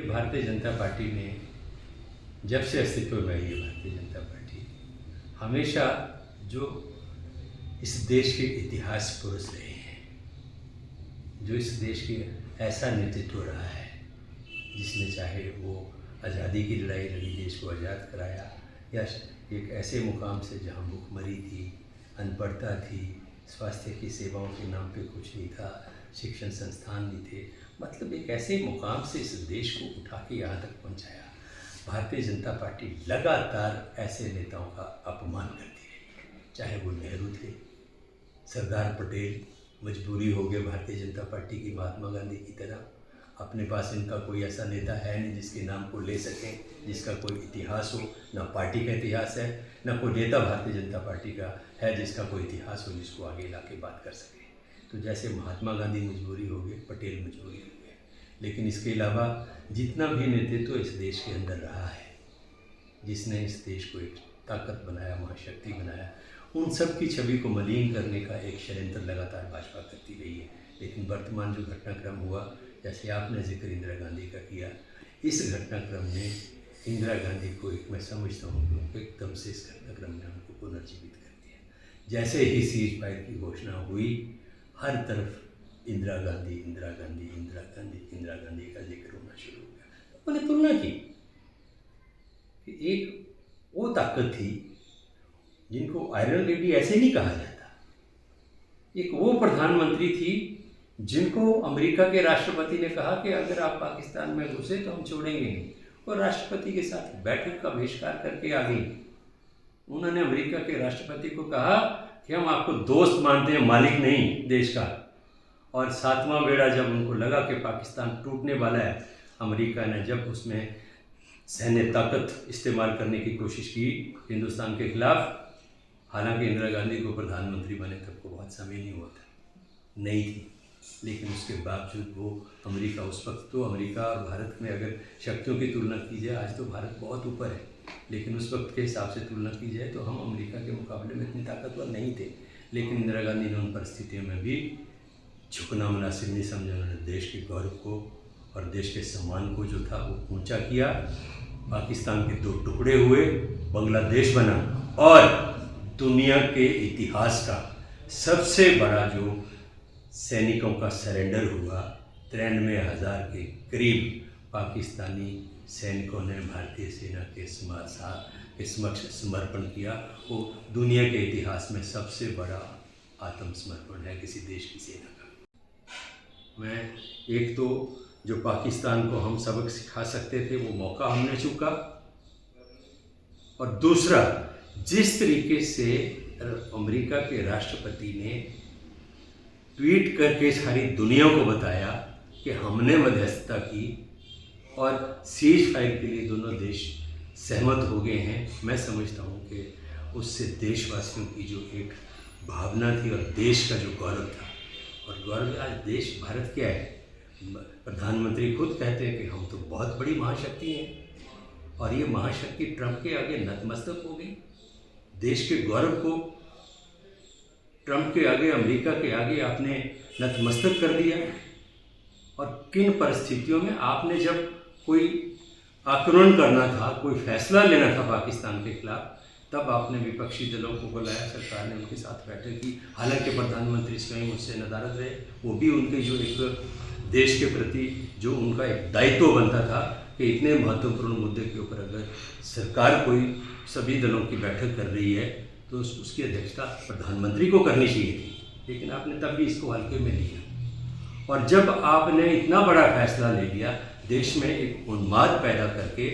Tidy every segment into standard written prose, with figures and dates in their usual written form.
ये भारतीय जनता पार्टी ने जब से अस्तित्व में आई है भारतीय जनता पार्टी हमेशा जो इस देश के इतिहास पुरुष रहे हैं, जो इस देश के ऐसा नेतृत्व रहा है जिसने चाहे वो आज़ादी की लड़ाई लड़ी, देश को आज़ाद कराया, या एक ऐसे मुकाम से जहाँ भूखमरी थी, अनपढ़ता थी, स्वास्थ्य की सेवाओं के नाम पे कुछ नहीं था, शिक्षण संस्थान नहीं थे, मतलब एक ऐसे मुकाम से इस देश को उठा के यहाँ तक पहुँचाया। भारतीय जनता पार्टी लगातार ऐसे नेताओं का अपमान करती रही, चाहे वो नेहरू थे, सरदार पटेल मजबूरी हो गए भारतीय जनता पार्टी की महात्मा गांधी की तरह, अपने पास इनका कोई ऐसा नेता है नहीं जिसके नाम को ले सकें, जिसका कोई इतिहास हो, ना पार्टी का इतिहास है, ना कोई नेता भारतीय जनता पार्टी का है जिसका कोई इतिहास हो, जिसको आगे ला के बात कर सके। तो जैसे महात्मा गांधी मजबूरी हो गए, पटेल मजबूरी हो गए, लेकिन इसके अलावा जितना भी नेतृत्व इस देश के अंदर रहा है, जिसने इस देश को एक ताकत बनाया, महाशक्ति बनाया, उन सब की छवि को मलिन करने का एक षड्यंत्र लगातार भाजपा करती रही है। लेकिन वर्तमान जो घटनाक्रम हुआ, जैसे आपने जिक्र इंदिरा गांधी का किया, इस घटनाक्रम ने इंदिरा गांधी को एक, मैं समझता हूँ एकदम से इस घटनाक्रम ने उनको पुनर्जीवित कर दिया। जैसे ही सीज फायर की घोषणा हुई, हर तरफ इंदिरा गांधी, इंदिरा गांधी, इंदिरा गांधी, इंदिरा गांधी का जिक्र होना शुरू हो गया। उन्होंने तुलना की कि एक वो ताकत थी जिनको आयरन लेडी ऐसे नहीं कहा जाता, एक वो प्रधानमंत्री थी जिनको अमेरिका के राष्ट्रपति ने कहा कि अगर आप पाकिस्तान में घुसे तो हम छोड़ेंगे नहीं, और राष्ट्रपति के साथ बैठक का बहिष्कार करके आ गई। उन्होंने अमेरिका के राष्ट्रपति को कहा कि हम आपको दोस्त मानते हैं, मालिक नहीं देश का। और सातवां बेड़ा जब उनको लगा कि पाकिस्तान टूटने वाला है, अमेरिका ने जब उसमें सैन्य ताकत इस्तेमाल करने की कोशिश की हिंदुस्तान के खिलाफ, हालांकि इंदिरा गांधी को प्रधानमंत्री बने तब को बहुत समय नहीं हुआ था, नहीं थी, लेकिन उसके बावजूद वो अमेरिका, उस वक्त तो अमेरिका और भारत में अगर शक्तियों की तुलना की जाए, आज तो भारत बहुत ऊपर है, लेकिन उस वक्त के हिसाब से तुलना की जाए तो हम अमेरिका के मुकाबले में इतने ताकतवर नहीं थे। लेकिन इंदिरा गांधी ने उन परिस्थितियों में भी झुकना मुनासिब नहीं समझा। उन्होंने देश के गौरव को और देश के सम्मान को जो था वो ऊंचा किया। पाकिस्तान के दो टुकड़े हुए, बांग्लादेश बना, और दुनिया के इतिहास का सबसे बड़ा जो सैनिकों का सरेंडर हुआ, 93,000 के करीब पाकिस्तानी सैनिकों ने भारतीय सेना के समक्ष समर्पण किया। वो दुनिया के इतिहास में सबसे बड़ा आत्मसमर्पण है किसी देश की सेना का। मैं एक तो जो पाकिस्तान को हम सबक सिखा सकते थे वो मौका हमने चूका, और दूसरा जिस तरीके से अमेरिका के राष्ट्रपति ने ट्वीट करके सारी दुनिया को बताया कि हमने मध्यस्थता की और सीज फायर के लिए दोनों देश सहमत हो गए हैं, मैं समझता हूँ कि उससे देशवासियों की जो एक भावना थी और देश का जो गौरव था, और गौरव आज देश भारत क्या है, प्रधानमंत्री खुद कहते हैं कि हम तो बहुत बड़ी महाशक्ति हैं, और ये महाशक्ति ट्रंप के आगे नतमस्तक हो गई। देश के गौरव को ट्रंप के आगे, अमेरिका के आगे आपने नतमस्तक कर दिया। और किन परिस्थितियों में आपने जब कोई आक्रमण करना था, कोई फैसला लेना था पाकिस्तान के खिलाफ, तब आपने विपक्षी दलों को बुलाया, सरकार ने उनके साथ बैठक की। हालांकि प्रधानमंत्री स्वयं उससे नदारद रहे, वो भी उनके जो एक देश के प्रति जो उनका एक दायित्व बनता था कि इतने महत्वपूर्ण मुद्दे के ऊपर अगर सरकार कोई सभी दलों की बैठक कर रही है तो उसकी अध्यक्षता प्रधानमंत्री को करनी चाहिए थी, लेकिन आपने तब भी इसको हल्के में लिया। और जब आपने इतना बड़ा फैसला ले लिया, देश में एक उन्माद पैदा करके,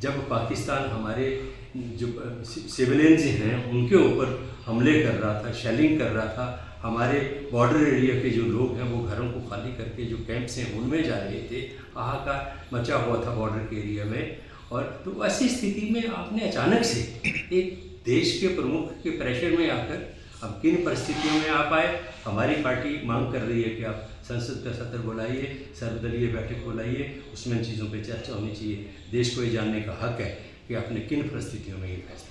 जब पाकिस्तान हमारे जो सिविलियंस हैं उनके ऊपर हमले कर रहा था, शेलिंग कर रहा था, हमारे बॉर्डर एरिया के जो लोग हैं वो घरों को खाली करके जो कैंप्स हैं उनमें जा रहे थे, हाहाकार मचा हुआ था बॉर्डर के एरिया में। और तो ऐसी स्थिति में आपने अचानक से एक देश के प्रमुख के प्रेशर में आकर, अब किन परिस्थितियों में आप आए, हमारी पार्टी मांग कर रही है कि आप संसद का सत्र बुलाइए, सर्वदलीय बैठक बुलाइए, उसमें इन चीज़ों पर चर्चा होनी चाहिए। देश को ये जानने का हक है कि आपने किन परिस्थितियों में ये फैसला